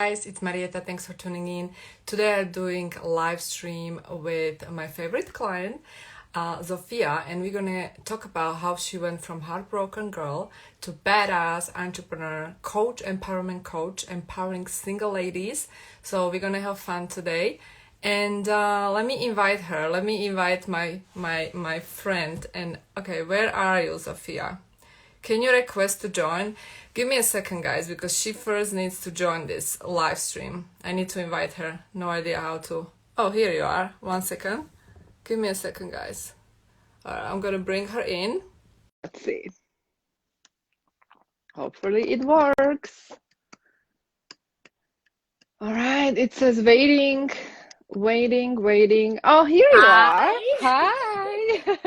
Guys, it's Marieta. Thanks for tuning in. Today I'm doing a live stream with my favorite client, Zofia, and we're gonna talk about how she went from heartbroken girl to badass entrepreneur, coach, empowerment coach, empowering single ladies. So we're gonna have fun today. And let me invite her. Let me invite my friend. And okay, where are you, Zofia? Can you request to join? Give me a second, guys, because she first needs to join this live stream. I need to invite her. No idea how to. Oh, here you are. 1 second. Give me a second, guys. All right, I'm gonna bring her in. Let's see. Hopefully it works. All right, it says waiting. Oh, here you are. Hi.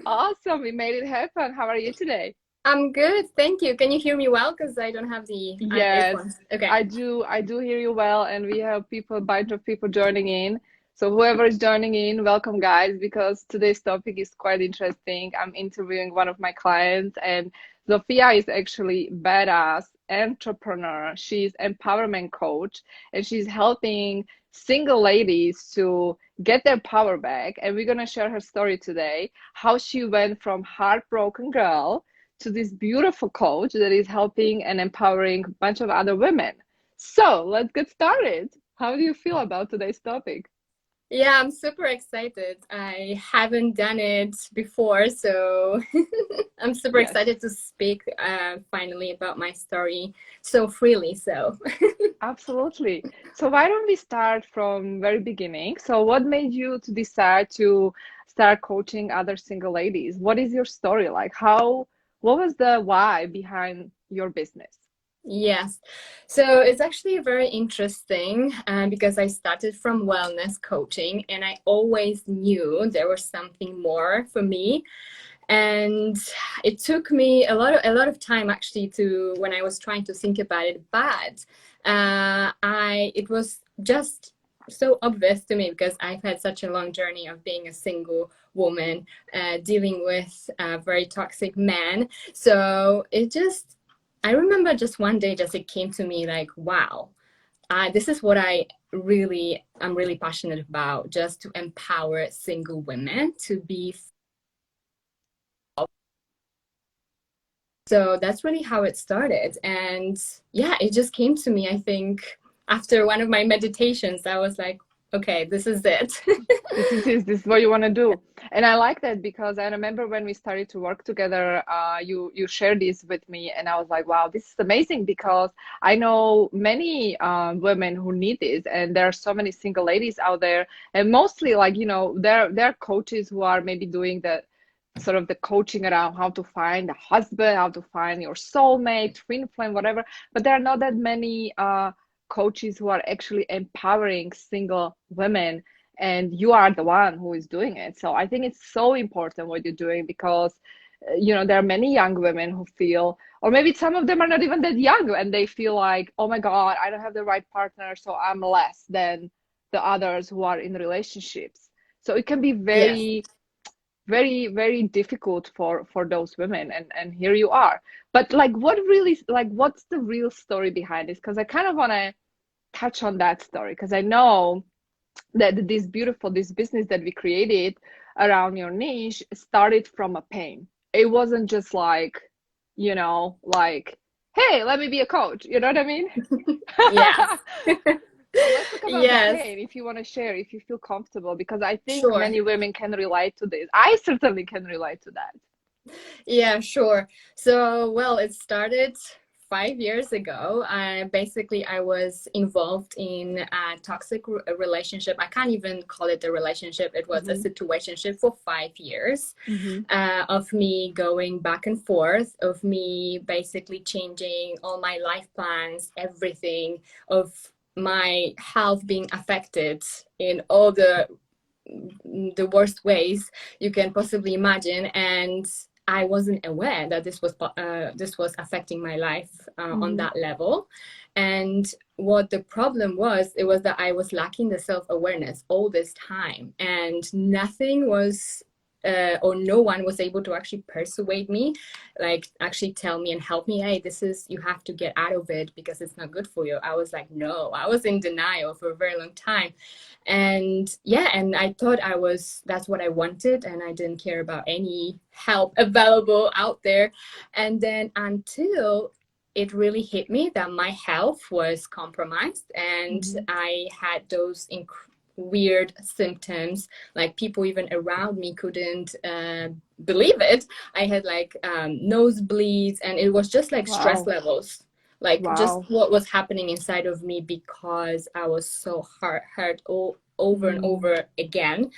Awesome, we made it happen. How are you today? I'm good, thank you. Can you hear me well? Because I don't have the Yes, earphones. Okay. I do hear you well, and we have a bunch of people joining in. So whoever is joining in, welcome guys, because today's topic is quite interesting. I'm interviewing one of my clients, and Zofia is actually badass entrepreneur. She's empowerment coach, and she's helping single ladies to get their power back. And we're gonna share her story today, how she went from heartbroken girl to this beautiful coach that is helping and empowering a bunch of other women. So let's get started. How do you feel about today's topic? Yeah, I'm super excited. I haven't done it before, so I'm super excited to speak finally about my story so freely. So Absolutely. So why don't we start from very beginning? So what made you to decide to start coaching other single ladies? What is your story like? What was the why behind your business? yes, so it's actually very interesting because I started from wellness coaching, and I always knew there was something more for me. And it took me a lot of time actually to when I was trying to think about it, but it was just so obvious to me because I've had such a long journey of being a single woman, dealing with a very toxic man. So I remember just one day just it came to me like, wow, this is what I'm really passionate about, just to empower single women to be. So that's really how it started. And yeah, it just came to me, I think, after one of my meditations. I was like, okay, this is it. This is what you want to do. And I like that because I remember when we started to work together, you shared this with me, and I was like, wow, this is amazing because I know many women who need this, and there are so many single ladies out there, and mostly like, they're coaches who are maybe doing the sort of the coaching around how to find a husband, how to find your soulmate, twin flame, whatever. But there are not that many coaches who are actually empowering single women, and you are the one who is doing it. So I think it's so important what you're doing because there are many young women who feel, or maybe some of them are not even that young, and they feel like, oh my God, I don't have the right partner, so I'm less than the others who are in relationships. So it can be Yes. very, very difficult for those women, and here you are. But like, what's the real story behind this? Because I kind of want to touch on that story, because I know that this business that we created around your niche started from a pain. It wasn't just like, like, hey, let me be a coach, you know what I mean? Yes. So let's talk about the Yes. pain, if you want to share, if you feel comfortable, because I think Sure. many women can relate to this. I certainly can relate to that. Yeah, sure. So, well, it started 5 years ago. I was involved in a toxic relationship. I can't even call it a relationship. It was a Mm-hmm. situationship for 5 years, Mm-hmm. of me going back and forth, of me basically changing all my life plans, everything, of my health being affected in all the worst ways you can possibly imagine. And I wasn't aware that this was affecting my life on Mm-hmm. that level. And what the problem was, it was that I was lacking the self-awareness all this time, and nothing was or no one was able to actually persuade me, like actually tell me and help me, hey, this is, you have to get out of it because it's not good for you. I was like, no, I was in denial for a very long time. And yeah, and I thought that's what I wanted, and I didn't care about any help available out there. And then until it really hit me that my health was compromised, and I had those weird symptoms, like people even around me couldn't believe it. I had like nosebleeds, and it was just like stress levels, like just what was happening inside of me, because I was so hurt over and over again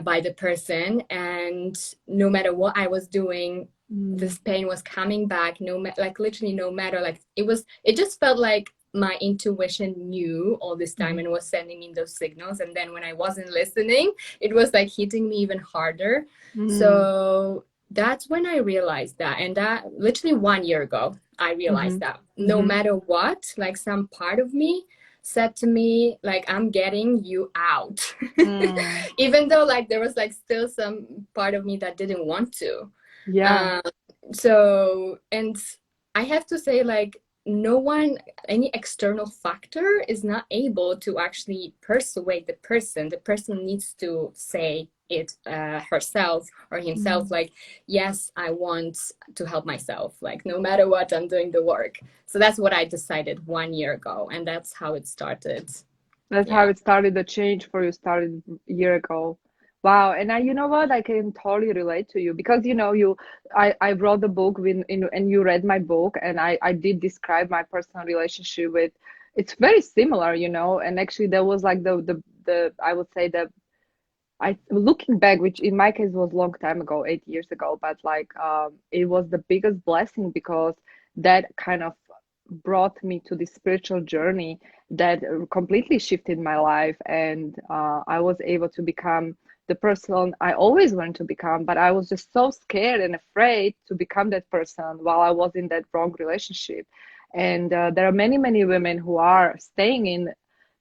by the person. And no matter what I was doing, this pain was coming back, like literally no matter, like it just felt like my intuition knew all this time and was sending me those signals. And then when I wasn't listening, it was like hitting me even harder. So that's when I realized that. And that literally 1 year ago, I realized that no matter what, like some part of me said to me, like, I'm getting you out. Even though like there was like still some part of me that didn't want to. So, and I have to say, like, no one, any external factor is not able to actually persuade the person. The person needs to say it herself or himself, like, yes, I want to help myself, like no matter what, I'm doing the work. So that's what I decided 1 year ago, and that's how it started. That's how it started. The change for you started a year ago. Wow. And you know what? I can totally relate to you, because, you know, I wrote the book and you read my book, and I did describe my personal relationship with, it's very similar, you know, and actually there was like the I would say looking back, which in my case was a long time ago, 8 years ago, but like, it was the biggest blessing, because that kind of brought me to this spiritual journey that completely shifted my life. And I was able to become the person I always wanted to become, but I was just so scared and afraid to become that person while I was in that wrong relationship. And there are many, many women who are staying in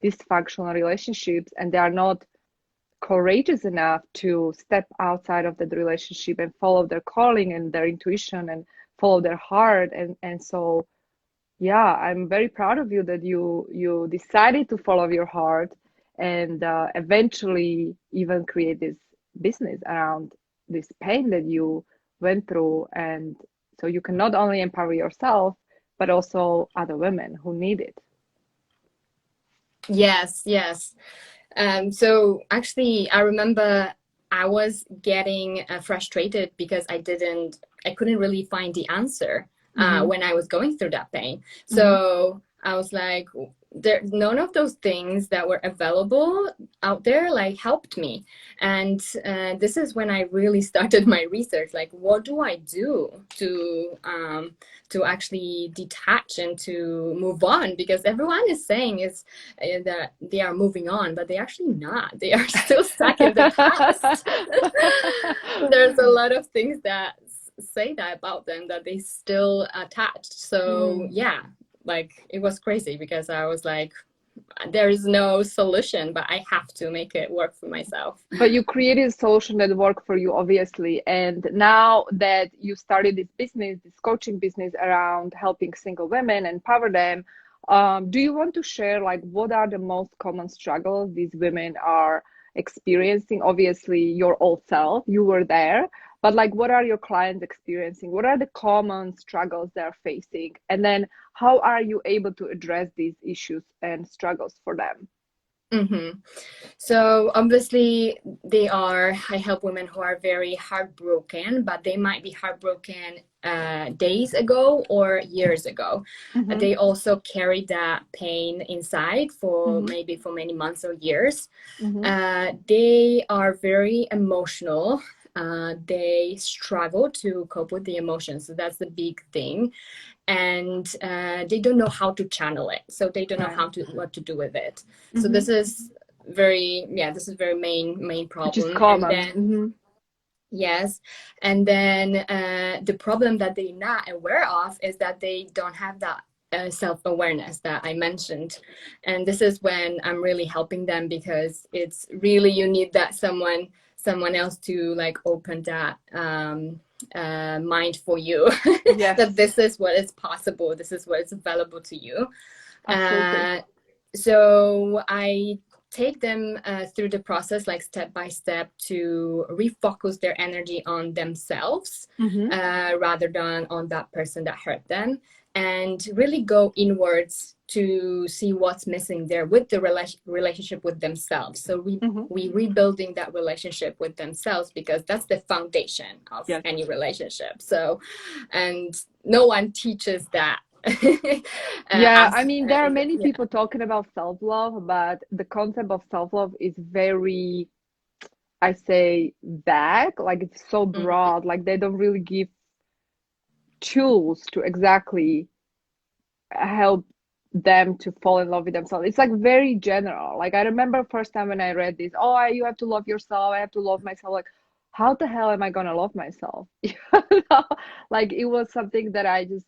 dysfunctional relationships, and they are not courageous enough to step outside of that relationship and follow their calling and their intuition and follow their heart. And so, yeah, I'm very proud of you that you decided to follow your heart, and eventually even create this business around this pain that you went through. And so you can not only empower yourself, but also other women who need it. Yes. So actually, I remember I was getting frustrated because I couldn't really find the answer when I was going through that pain. So I was like, none of those things that were available out there like helped me. And this is when I really started my research, like, what do I do to actually detach and to move on? Because everyone is saying that they are moving on, but they're actually not. They are still stuck in the past. There's a lot of things that say that about them, that they still attached. So yeah, like it was crazy, because I was like, there is no solution, but I have to make it work for myself. But you created a solution that worked for you, obviously. And now that you started this business, this coaching business around helping single women and empower them, do you want to share, like, what are the most common struggles these women are experiencing? Obviously, your old self, you were there, but like, what are your clients experiencing? What are the common struggles they're facing? And then how are you able to address these issues and struggles for them? So obviously I help women who are very heartbroken, but they might be heartbroken days ago or years ago. They also carry that pain inside for maybe for many months or years. They are very emotional. They struggle to cope with the emotions. So that's the big thing. And they don't know how to channel it. So they don't know what to do with it. So this is very main problem. Which is common. And then, yes. And then the problem that they're not aware of is that they don't have that self-awareness that I mentioned. And this is when I'm really helping them, because it's really, you need that someone someone else to like open that mind for you. Yes. That this is what is possible, this is what is available to you. Absolutely. So I take them through the process, like step by step, to refocus their energy on themselves rather than on that person that hurt them, and really go inwards to see what's missing there with the relationship with themselves. So we rebuilding that relationship with themselves, because that's the foundation of any relationship. So, and no one teaches that. I mean, there are many people talking about self-love, but the concept of self-love is very, I say, vague. Like, it's so broad. Like, they don't really give tools to exactly help them to fall in love with themselves. It's like very general. Like, I remember first time when I read this, you have to love yourself, I have to love myself. Like, how the hell am I gonna love myself? Like, it was something that I just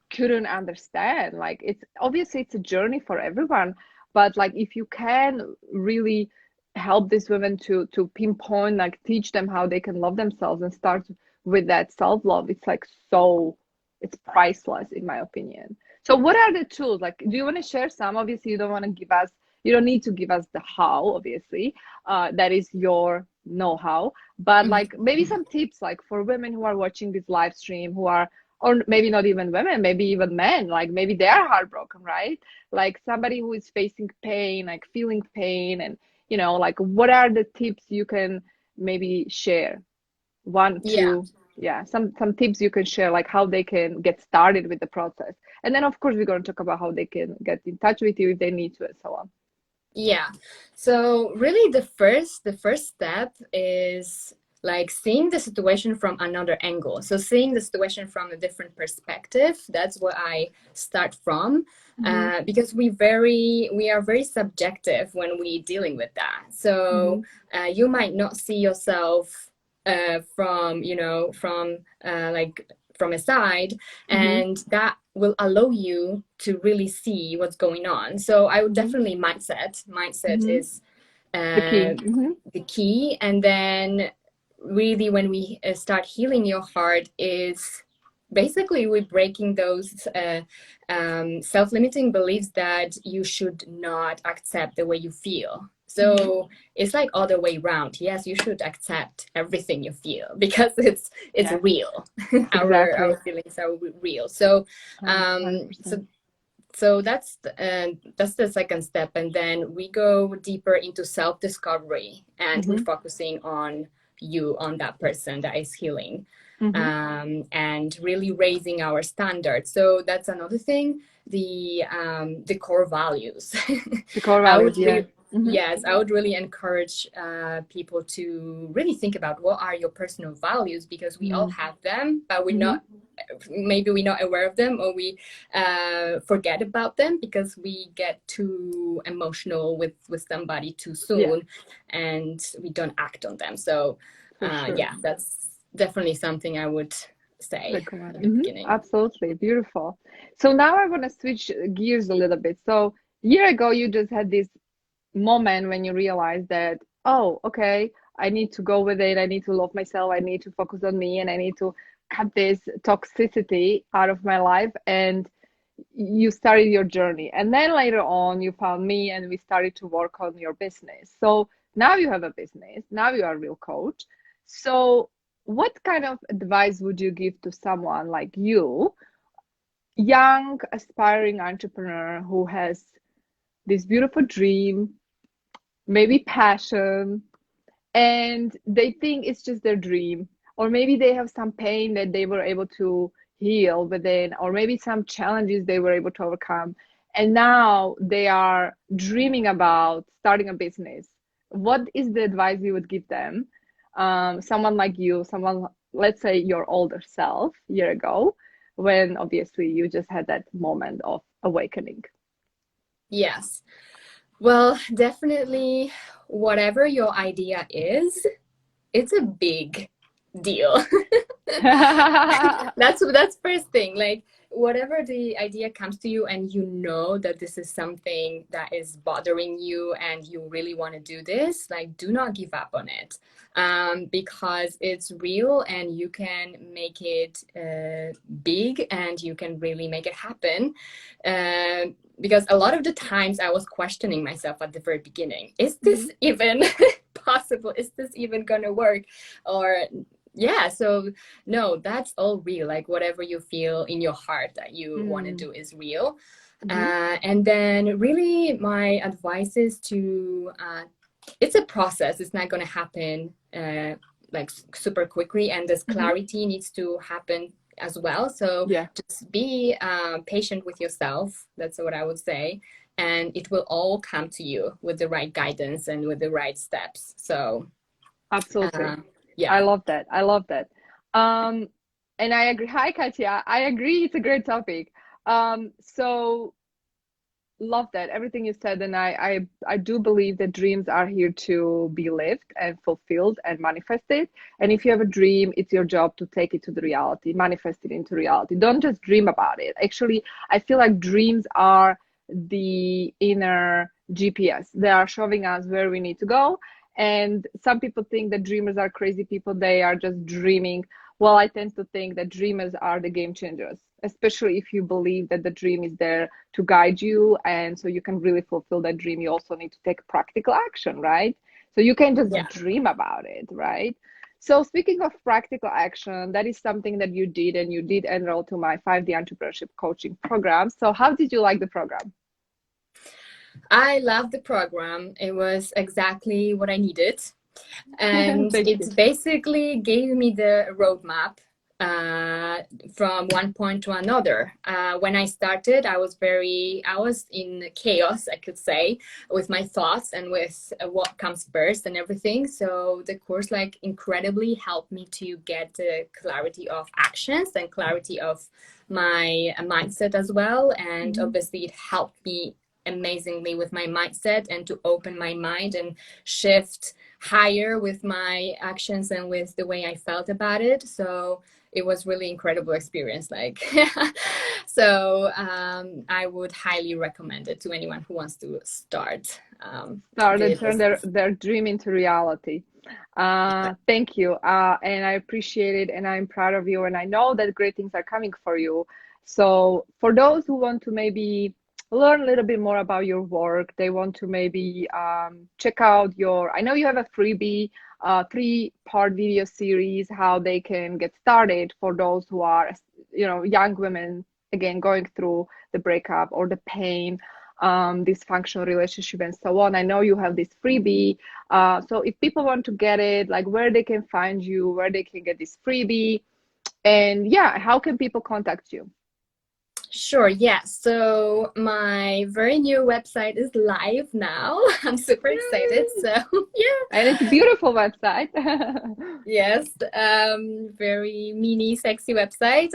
couldn't understand. Like, it's obviously it's a journey for everyone, but like, if you can really help these women to pinpoint, like, teach them how they can love themselves and start with that self-love, it's like, so it's priceless in my opinion. So what are the tools? Like, do you want to share some? Obviously, you don't need to give us the how, obviously. That is your know-how. But like, maybe some tips, like, for women who are watching this live stream, who are, or maybe not even women, maybe even men, like maybe they are heartbroken, right? Like, somebody who is facing pain, like feeling pain, and like, what are the tips you can maybe share? One, two, some tips you can share, like how they can get started with the process. And then of course we're going to talk about how they can get in touch with you if they need to, and so on. So really the first step is like seeing the situation from another angle. So seeing the situation from a different perspective, that's what I start from. Because we are very subjective when we dealing with that. So you might not see yourself from a side, and that will allow you to really see what's going on. So I would definitely mindset is the key. And then really when we start healing your heart, is basically we're breaking those self-limiting beliefs that you should not accept the way you feel. So it's like other way around. Yes, you should accept everything you feel, because it's real. Our feelings are real. So so that's the second step. And then we go deeper into self-discovery, and we're focusing on you, on that person that is healing, and really raising our standards. So that's another thing, the core values. The core values, Yes, I would really encourage people to really think about what are your personal values, because we all have them, but we're not aware of them, or we forget about them because we get too emotional with somebody too soon, and we don't act on them. So that's definitely something I would say at the beginning. Absolutely beautiful. So now I want to switch gears a little bit. So a year ago you just had this moment when you realized that, okay, I need to go with it, I need to love myself, I need to focus on me, and I need to cut this toxicity out of my life. And you started your journey, and then later on you found me, and we started to work on your business. So now you have a business, now you are a real coach. So what kind of advice would you give to someone like you, young aspiring entrepreneur, who has this beautiful dream, maybe passion, and they think it's just their dream, or maybe they have some pain that they were able to heal within, or maybe some challenges they were able to overcome, and now they are dreaming about starting a business? What is the advice you would give them? Someone like you, someone, let's say your older self a year ago, when obviously you just had that moment of awakening. Yes. Well, definitely, whatever your idea is, it's a big deal. That's first thing. Like, whatever the idea comes to you and you know that this is something that is bothering you and you really want to do this, like, do not give up on it, because it's real and you can make it big and you can really make it happen. Because a lot of the times I was questioning myself at the very beginning, is this even possible? Is this even gonna work? Or yeah, so no, that's all real. Like whatever you feel in your heart that you want to do is real. And then really my advice is to, it's a process. It's not going to happen like super quickly, and this clarity needs to happen as well. So just be patient with yourself. That's what I would say. And it will all come to you with the right guidance and with the right steps. So absolutely. Yeah. I love that. I love that. And I agree. Hi, Katya. I agree. It's a great topic. So love that. Everything you said. And I do believe that dreams are here to be lived and fulfilled and manifested. And if you have a dream, it's your job to take it to the reality, manifest it into reality. Don't just dream about it. Actually, I feel like dreams are the inner GPS. They are showing us where we need to go. And some people think that dreamers are crazy people. They are just dreaming. Well, I tend to think that dreamers are the game changers, especially if you believe that the dream is there to guide you. And so you can really fulfill that dream. You also need to take practical action, right? So you can't just dream about it, right? So speaking of practical action, that is something that you did, and you did enroll to my 5D entrepreneurship coaching program. So how did you like the program? I love the program. It was exactly what I needed. And it basically gave me the roadmap from one point to another. When I started, I was in chaos, I could say, with my thoughts and with what comes first and everything. So the course like incredibly helped me to get the clarity of actions and clarity of my mindset as well. And obviously it helped me amazingly with my mindset and to open my mind and shift higher with my actions and with the way I felt about it. So it was really incredible experience. Like, so I would highly recommend it to anyone who wants to start. And turn their dream into reality. Thank you. And I appreciate it, and I'm proud of you. And I know that great things are coming for you. So for those who want to maybe learn a little bit more about your work, they want to maybe check out I know you have a freebie 3-part video series, how they can get started for those who are, young women, again, going through the breakup or the pain, dysfunctional relationship and so on. I know you have this freebie. So if people want to get it, like where they can find you, where they can get this freebie, and how can people contact you? Sure, yeah. So my very new website is live now. I'm super excited. So And it's a beautiful website. Yes, very mini, sexy website.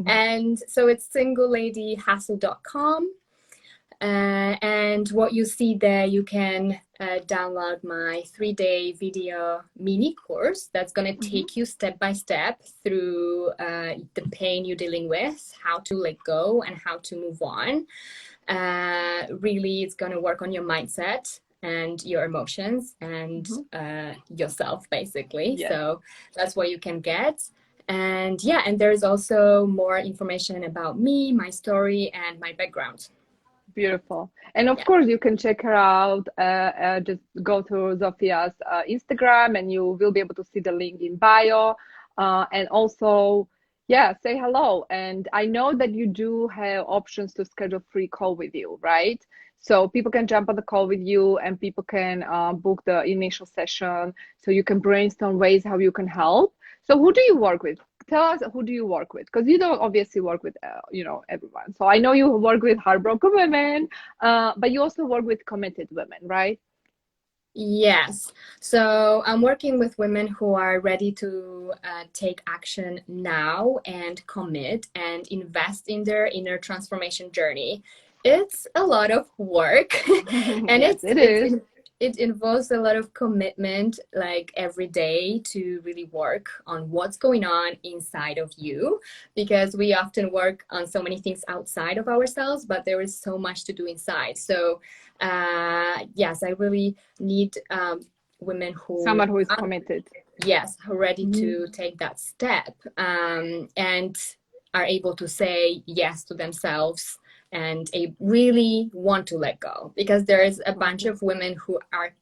And so it's singleladyhustle.com. And what you see there, you can download my 3-day video mini course that's going to take you step by step through the pain you're dealing with, how to let go and how to move on. Really, it's going to work on your mindset and your emotions and yourself, basically. So that's what you can get. And and there's also more information about me, my story, and my background. Beautiful. And of course, you can check her out. Just go to Zofia's Instagram, and you will be able to see the link in bio. And also, say hello. And I know that you do have options to schedule free call with you, right? So people can jump on the call with you, and people can book the initial session, so you can brainstorm ways how you can help. So who do you work with? Tell us, who do you work with? Because you don't obviously work with, everyone. So I know you work with heartbroken women, but you also work with committed women, right? Yes. So I'm working with women who are ready to take action now and commit and invest in their inner transformation journey. It's a lot of work, and Yes, it is. it involves a lot of commitment, like every day, to really work on what's going on inside of you, because we often work on so many things outside of ourselves, but there is so much to do inside. So yes, I really need women who Someone who is committed. Yes, who are ready to take that step, and are able to say yes to themselves and really want to let go, because there is a bunch of women who are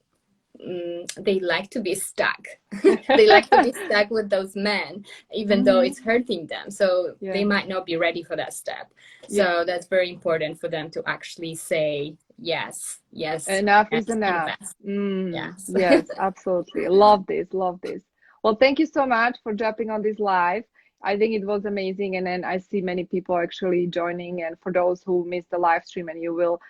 they like to be stuck. They like to be stuck with those men, even though it's hurting them. So they might not be ready for that step. So that's very important for them to actually say yes, yes. Enough is enough. Yes. Yes, absolutely. Love this, love this. Well, thank you so much for jumping on this live. I think it was amazing, and then I see many people actually joining. And for those who missed the live stream and you will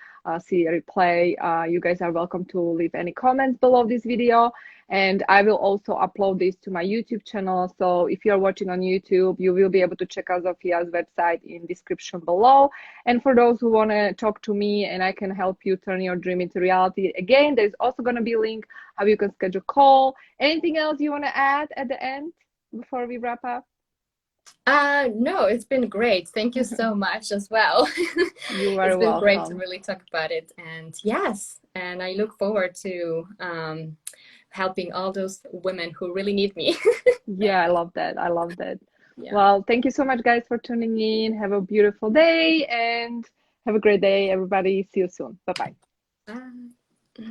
see a replay, you guys are welcome to leave any comments below this video. And I will also upload this to my YouTube channel. So if you're watching on YouTube, you will be able to check out Zofia's website in description below. And for those who want to talk to me and I can help you turn your dream into reality, again, there's also going to be a link how you can schedule a call. Anything else you want to add at the end before we wrap up? No, it's been great. Thank you so much as well. You are It's been welcome. great to really talk about it. And yes, and I look forward to helping all those women who really need me. Yeah, I love that. I love that. Yeah. Well, thank you so much, guys, for tuning in. Have a beautiful day and have a great day, everybody. See you soon. Bye-bye. Bye.